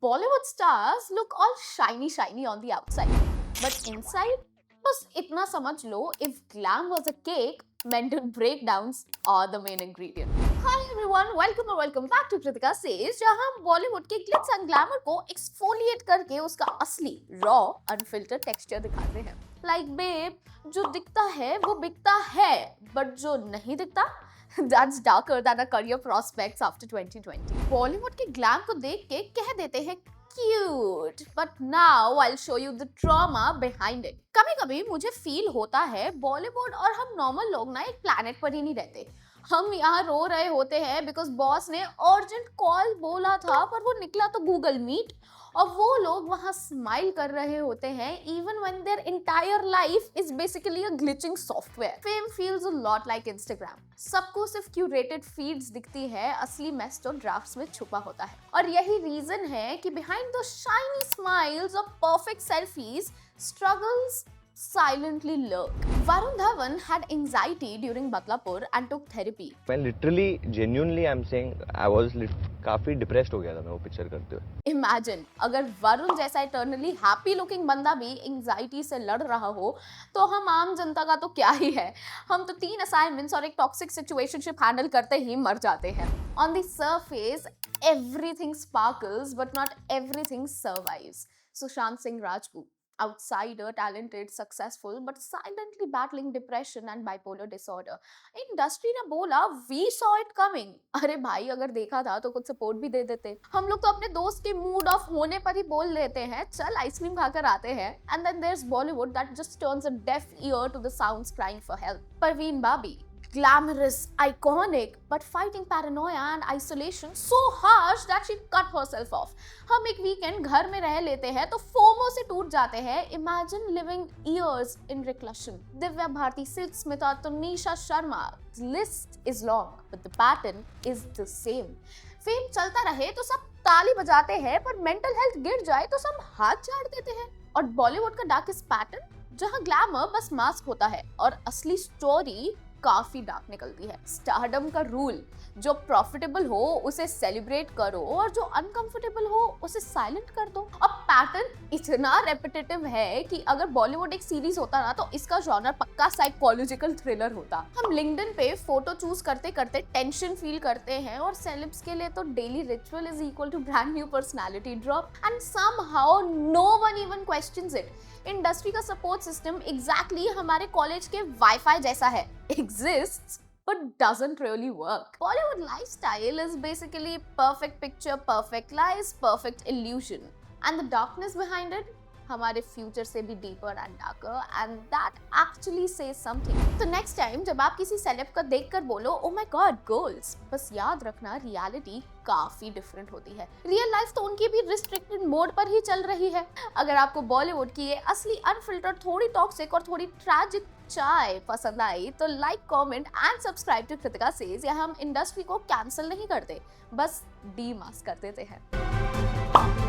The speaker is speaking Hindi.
Bollywood stars look all shiny on the outside, but inside, बस इतना समझ लो, if glam was a cake, mental breakdowns are the main ingredient. Hi everyone, welcome back to Kritika Says, जहां हम बॉलीवुड के ग्लिट्स एंड ग्लैमर को एक्सफोलिएट करके उसका असली रॉ अनफिल्टर्ड टेक्सचर दिखाते हैं. Like babe, जो दिखता है वो बिकता है, but जो नहीं दिखता That's darker than a career prospects after 2020. Bollywood के ग्लैम को देख के कह देते हैं cute, but now I'll show you the trauma behind it. कभी-कभी मुझे फील होता है बॉलीवुड और हम नॉर्मल लोग ना एक प्लैनेट पर ही नहीं रहते. हम यहाँ रो रहे होते हैं बिकॉज बॉस ने अर्जेंट कॉल बोला था पर वो निकला तो गूगल मीट, और वो लोग वहां स्माइल कर रहे होते हैं even when their entire life is basically a glitching software. Fame feels a lot like Instagram. सबको सिर्फ क्यूरेटेड फीड्स दिखती है, असली मैस तो ड्राफ्ट्स में छुपा होता है. और यही रीजन है कि बिहाइंड द शाइनी स्माइल्स और perfect selfies struggles silently lurk. Varun Dhawan had anxiety during Badlapur and took therapy. मैं literally genuinely I'm saying I was काफी डिप्रेस्ड हो गया था मैं वो पिक्चर करते हुए. Imagine अगर वरुण जैसा इटर्नली हैप्पी लुकिंग बंदा भी एंजाइटी से लड़ रहा हो तो हम आम जनता का तो क्या ही है. हम तो 3 असाइनमेंट्स और एक टॉक्सिक सिचुएशनशिप हैंडल करते ही मर जाते हैं. On the surface everything sparkles but not everything survives. Sushant Singh Rajput, outsider, talented, successful, but silently battling depression and bipolar disorder. Industry ने बोला we saw it coming. अरे भाई, अगर देखा था तो कुछ सपोर्ट भी दे देते. हम लोग तो अपने दोस्त के मूड ऑफ होने पर ही बोल लेते हैं चल आइसक्रीम खाकर आते हैं. And then there's Bollywood that just turns a deaf ear to the sounds crying for help. Parveen Babi, glamorous, iconic, but fighting paranoia and isolation so harsh that she cut herself off. हम एक वीकेंड घर में रह लेते हैं तो फोमो से टूट जाते हैं. Imagine living years in reclusion. Divya Bharti, Silk Smitha, Tanisha Sharma, the list is long, but the pattern is the same. Fame चलता रहे तो सब ताली बजाते हैं, पर मेंटल हेल्थ गिर जाए तो सब हाथ झाड़ देते हैं. और बॉलीवुड का डार्केस्ट पैटर्न जहां ग्लैमर बस मास्क होता है और असली स्टोरी काफी डार्क निकलती है. स्टारडम का रूल, जो प्रॉफिटेबल हो उसे सेलिब्रेट करो और जो अनकंफर्टेबल हो उसे साइलेंट कर दो. अब पैटर्न इतना रेपिटेटिव है कि अगर बॉलीवुड एक सीरीज होता ना तो इसका जॉनर पक्का साइकोलॉजिकल थ्रिलर होता. हम लिंक्डइन पे फोटो चूज करते करते टेंशन फील करते हैं और सेलेब्स के लिए तो daily ritual is equal to brand new personality drop and somehow no one even questions it. Industry का सपोर्ट सिस्टम एग्जैक्टली हमारे कॉलेज के वाईफाई जैसा है. Exists but doesn't really work. Bollywood lifestyle is basically perfect picture, perfect lies, perfect illusion. And the darkness behind it, हमारे फ्यूचर से भी deeper and darker, and that actually says something. तो नेक्स्ट टाइम जब आप किसी सेलेब का देखकर बोलो ओ माय गॉड गोल्स, बस याद रखना रियलिटी काफी डिफरेंट होती है. रियल लाइफ तो उनकी भी रिस्ट्रिक्टेड मोड पर ही चल रही है. अगर आपको बॉलीवुड की ये असली अनफिल्टर्ड, थोड़ी टॉक्सिक और थोड़ी ट्रैजिक चाय पसंद आई तो like, comment and subscribe to Kritika says. यहाँ हम इंडस्ट्री को कैंसिल नहीं करते, बस डीमास्क कर देते हैं.